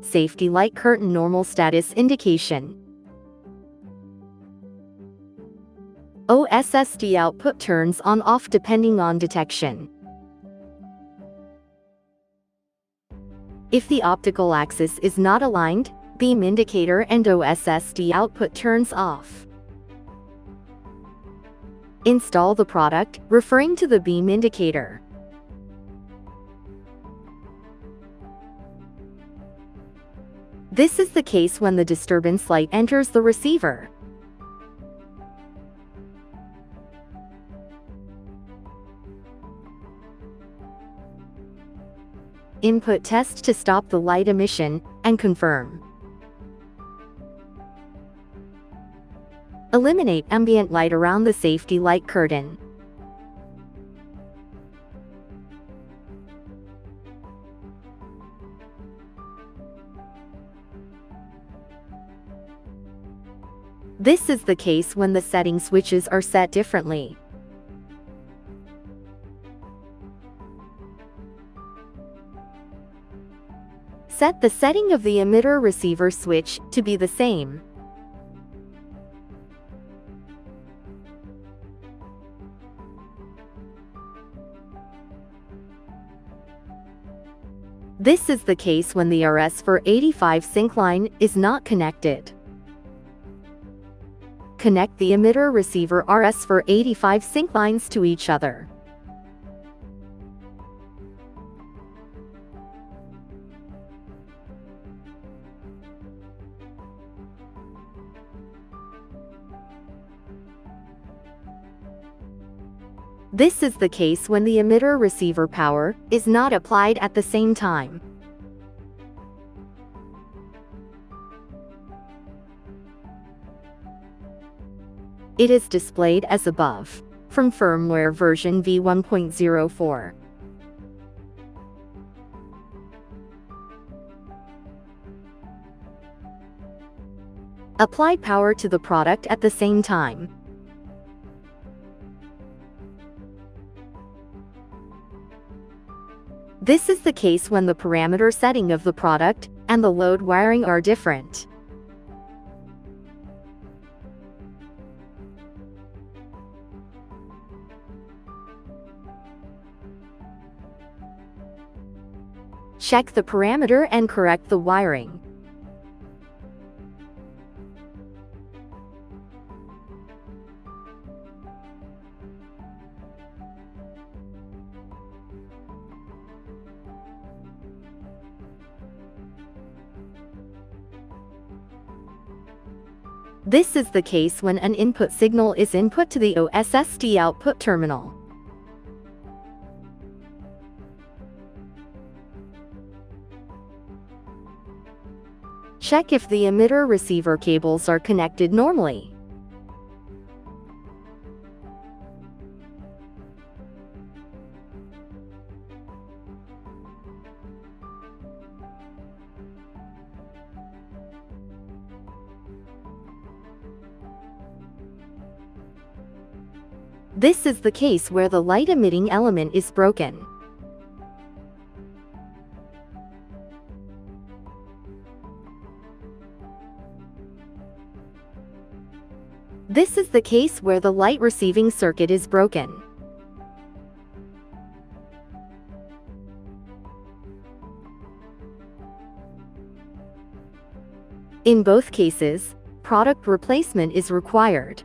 safety light curtain normal status indication. OSSD output turns on/off depending on detection. If the optical axis is not aligned, beam indicator and OSSD output turns off. Install the product, referring to the beam indicator. This is the case when the disturbance light enters the receiver. Input test to stop the light emission, and confirm. Eliminate ambient light around the safety light curtain. This is the case when the setting switches are set differently. Set the setting of the emitter-receiver switch to be the same. This is the case when the RS485 sync line is not connected. Connect the emitter-receiver RS485 sync lines to each other. This is the case when the emitter-receiver power is not applied at the same time. It is displayed as above, from firmware version v1.04. Apply power to the product at the same time. This is the case when the parameter setting of the product and the load wiring are different. Check the parameter and correct the wiring. This is the case when an input signal is input to the OSSD output terminal. Check if the emitter-receiver cables are connected normally. This is the case where the light-emitting element is broken. This is the case where the light-receiving circuit is broken. In both cases, product replacement is required.